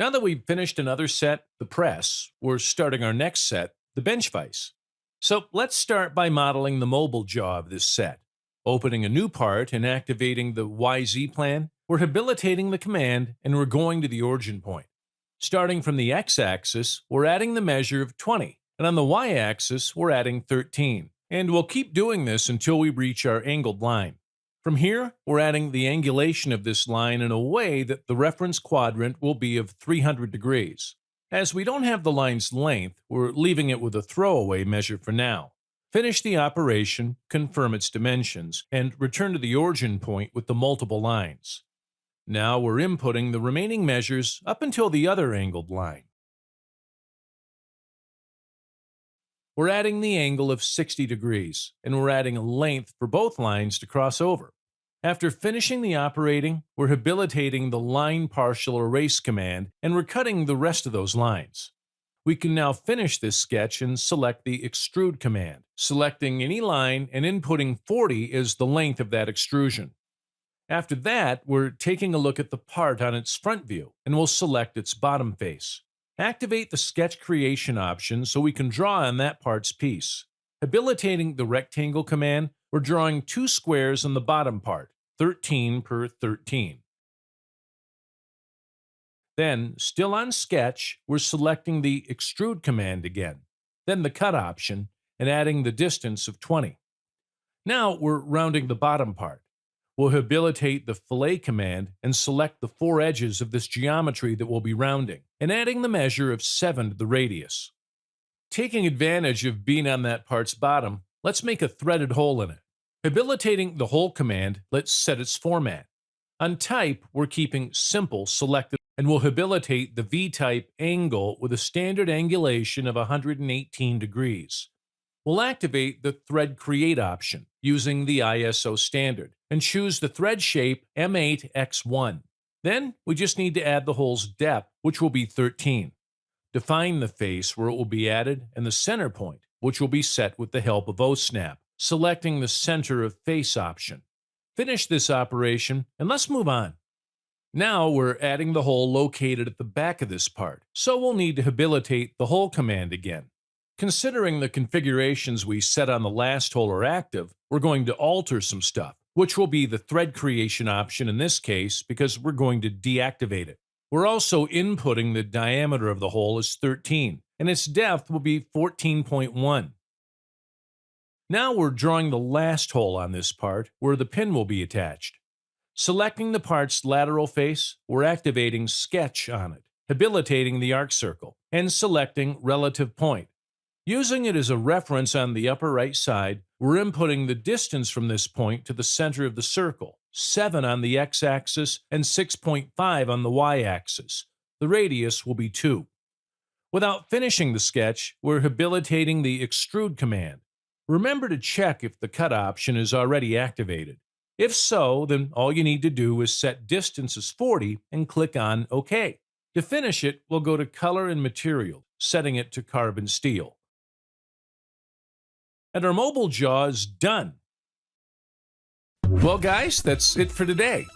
Now that we've finished another set, the press, we're starting our next set, the bench vise. So let's start by modeling the mobile jaw of this set. Opening a new part and activating the YZ plan, we're habilitating the command and we're going to the origin point. Starting from the x-axis, we're adding the measure of 20, and on the y-axis, we're adding 13. And we'll keep doing this until we reach our angled line. From here, we're adding the angulation of this line in a way that the reference quadrant will be of 300 degrees. As we don't have the line's length, we're leaving it with a throwaway measure for now. Finish the operation, confirm its dimensions, and return to the origin point with the multiple lines. Now we're inputting the remaining measures up until the other angled line. We're adding the angle of 60 degrees, and we're adding a length for both lines to cross over. After finishing the operating, we're habilitating the line partial erase command, and we're cutting the rest of those lines. We can now finish this sketch and select the extrude command, selecting any line and inputting 40 as the length of that extrusion. After that, we're taking a look at the part on its front view, and we'll select its bottom face. Activate the sketch creation option so we can draw on that part's piece. Habilitating the rectangle command, we're drawing two squares on the bottom part, 13 per 13. Then, still on sketch, we're selecting the extrude command again, then the cut option, and adding the distance of 20. Now we're rounding the bottom part. We'll habilitate the fillet command and select the four edges of this geometry that we'll be rounding, and adding the measure of 7 to the radius. Taking advantage of being on that part's bottom, let's make a threaded hole in it. Habilitating the hole command, let's set its format. On type, we're keeping simple selected, and we'll habilitate the V-type angle with a standard angulation of 118 degrees. We'll activate the Thread Create option using the ISO standard and choose the thread shape M8X1. Then we just need to add the hole's depth, which will be 13. Define the face where it will be added and the center point, which will be set with the help of OSnap, selecting the Center of Face option. Finish this operation and let's move on. Now we're adding the hole located at the back of this part, so we'll need to habilitate the hole command again. Considering the configurations we set on the last hole are active, we're going to alter some stuff, which will be the thread creation option in this case because we're going to deactivate it. We're also inputting the diameter of the hole as 13, and its depth will be 14.1. Now we're drawing the last hole on this part where the pin will be attached. Selecting the part's lateral face, we're activating Sketch on it, habilitating the arc circle, and selecting Relative Point. Using it as a reference on the upper right side, we're inputting the distance from this point to the center of the circle, 7 on the x-axis and 6.5 on the y-axis. The radius will be 2. Without finishing the sketch, we're habilitating the Extrude command. Remember to check if the cut option is already activated. If so, then all you need to do is set distance as 40 and click on OK. To finish it, we'll go to Color and Material, setting it to carbon steel. And our mobile jaw is done. Well, guys, that's it for today.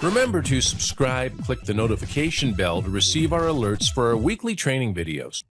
Remember to subscribe, click the notification bell to receive our alerts for our weekly training videos.